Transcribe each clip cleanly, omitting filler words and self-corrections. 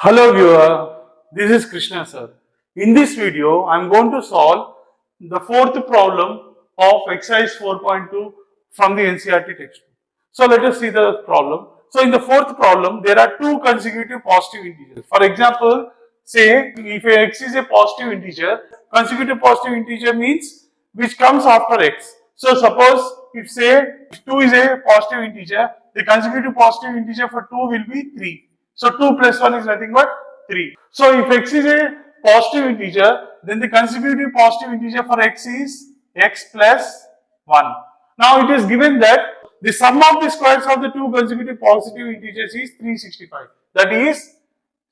Hello viewer, this is Krishna sir. In this video, I am going to solve the fourth problem of exercise 4.2 from the NCERT textbook. So let us see the problem. So in the fourth problem, there are two consecutive positive integers. For example, say if x is a positive integer, consecutive positive integer means which comes after x. So suppose if say 2 is a positive integer, the consecutive positive integer for 2 will be 3. So 2 plus 1 is nothing but 3. So if x is a positive integer, then the consecutive positive integer for x is x plus 1. Now it is given that the sum of the squares of the two consecutive positive integers is 365. That is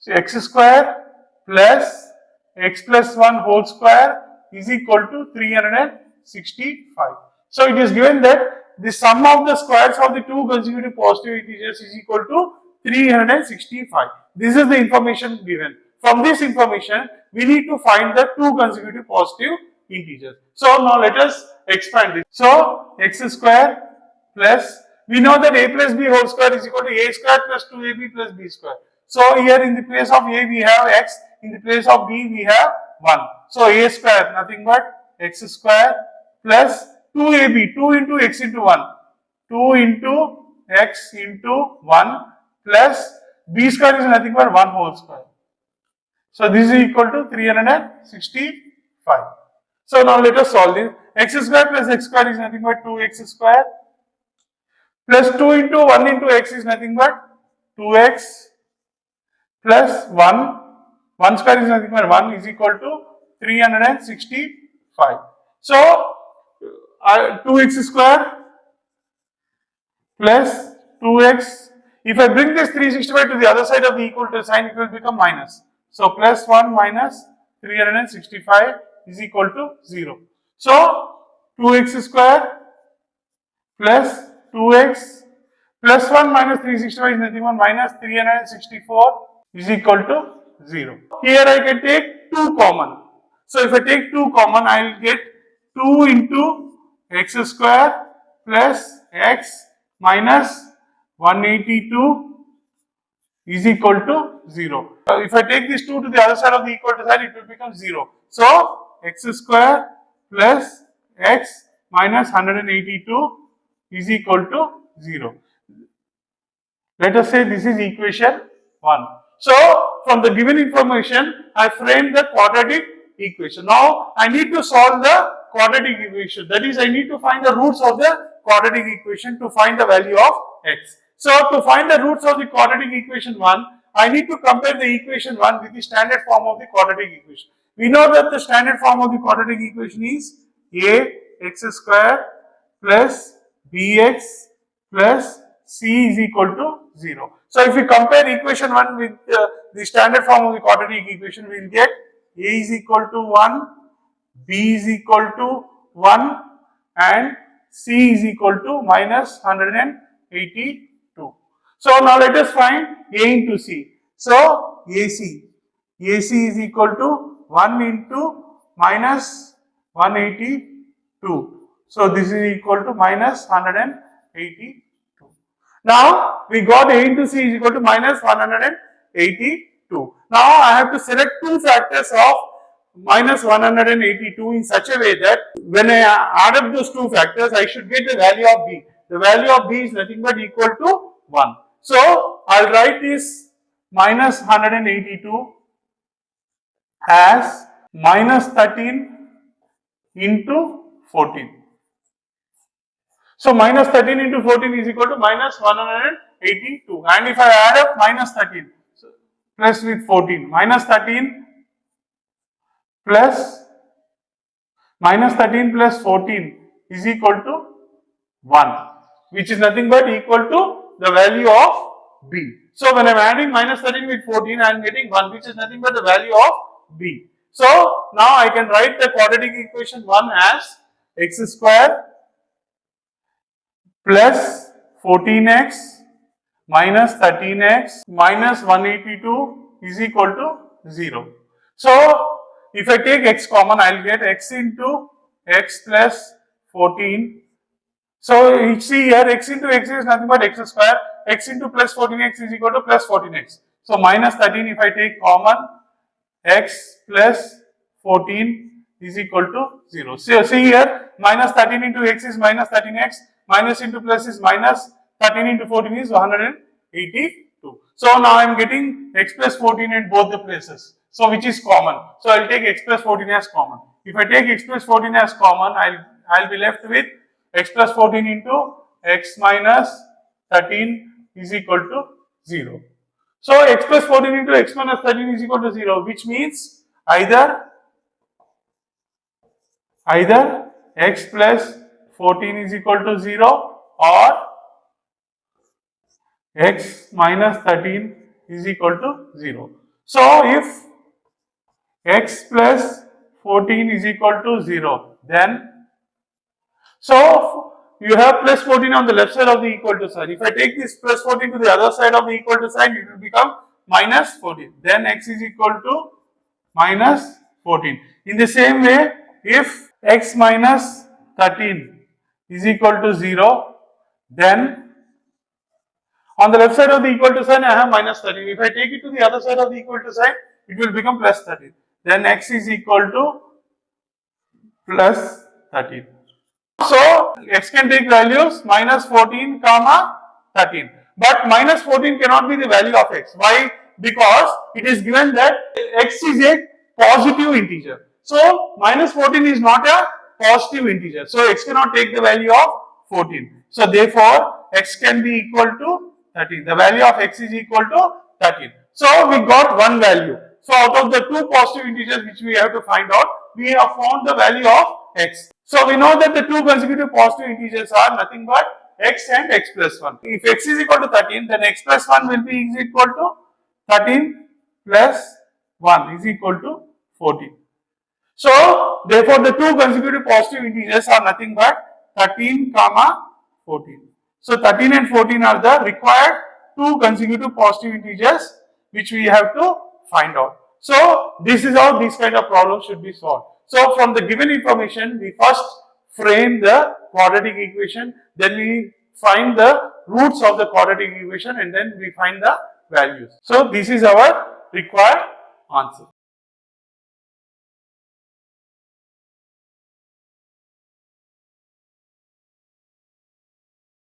x square plus x plus 1 whole square is equal to 365. So it is given that the sum of the squares of the two consecutive positive integers is equal to 365. This is the information given. From this information, we need to find the two consecutive positive integers. So now let us expand it. So x square plus, we know that a plus b whole square is equal to a square plus 2ab plus b square. So here in the place of a we have x, in the place of b we have 1. So a square nothing but x square plus 2ab, 2 into x into 1, 2 into x into 1 plus b square is nothing but 1 whole square. So this is equal to 365. So now let us solve this. X square plus x square is nothing but 2x square plus 2 into 1 into x is nothing but 2x plus 1. 1 square is nothing but 1 is equal to 365. So 2x square plus 2x. If I bring this 365 to the other side of the equal to sign, it will become minus. So plus 1 minus 365 is equal to 0. So 2x square plus 2x plus 1 minus 365 is nothing but minus 364 is equal to 0. Here I can take 2 common. So if I take 2 common, I will get 2 into x square plus x minus 182 is equal to 0. If I take this 2 to the other side of the equal to sign, it will become 0. So x square plus x minus 182 is equal to 0. Let us say this is equation 1. So from the given information, I framed the quadratic equation. Now I need to solve the quadratic equation. That is, I need to find the roots of the quadratic equation to find the value of x. So to find the roots of the quadratic equation 1, I need to compare the equation 1 with the standard form of the quadratic equation. We know that the standard form of the quadratic equation is a x square plus bx plus c is equal to 0. So if we compare equation 1 with the standard form of the quadratic equation, we will get a is equal to 1, b is equal to 1 and c is equal to minus 182. So now let us find a into c. So AC is equal to 1 into minus 182. So this is equal to minus 182. Now we got a into c is equal to minus 182. Now I have to select two factors of minus 182 in such a way that when I add up those two factors, I should get the value of b. The value of b is nothing but equal to 1. So I'll write this minus 182 as minus 13 into 14. So minus 13 into 14 is equal to minus 182. And if I add up minus 13 plus with 14, minus 13 plus 14 is equal to 1, which is nothing but equal to the value of b. So when I am adding minus 13 with 14, I am getting 1, which is nothing but the value of b. So now I can write the quadratic equation 1 as x square plus 14x minus 13x minus 182 is equal to 0. So if I take x common, I will get x into x plus 14. So you see here x into x is nothing but x square, x into plus 14x is equal to plus 14x. So minus 13, if I take common, x plus 14 is equal to 0. So see here, minus 13 into x is minus 13x, minus into plus is minus 13 into 14 is 182. So now I am getting x plus 14 in both the places. So which is common? So I will take x plus 14 as common. If I take x plus 14 as common, I'll be left with x plus 14 into x minus 13 is equal to 0. So x plus 14 into x minus 13 is equal to 0, which means either x plus 14 is equal to 0 or x minus 13 is equal to 0. So if x plus 14 is equal to 0, then so you have plus 14 on the left side of the equal to sign. If I take this plus 14 to the other side of the equal to sign, it will become minus 14. Then x is equal to minus 14. In the same way, if x minus 13 is equal to 0, then on the left side of the equal to sign, I have minus 13. If I take it to the other side of the equal to sign, it will become plus 13. Then x is equal to plus 13. So x can take values minus 14 comma 13. But minus 14 cannot be the value of x. Why? Because it is given that x is a positive integer. So minus 14 is not a positive integer. So x cannot take the value of 14. So therefore x can be equal to 13. The value of x is equal to 13. So we got one value. So out of the two positive integers which we have to find out, we have found the value of x. So we know that the two consecutive positive integers are nothing but x and x plus 1. If x is equal to 13, then x plus 1 will be equal to 13 plus 1 is equal to 14. So therefore the two consecutive positive integers are nothing but 13 comma 14. So 13 and 14 are the required two consecutive positive integers which we have to find out. So this is how these kind of problems should be solved. So from the given information, we first frame the quadratic equation, then we find the roots of the quadratic equation, and then we find the values. So this is our required answer.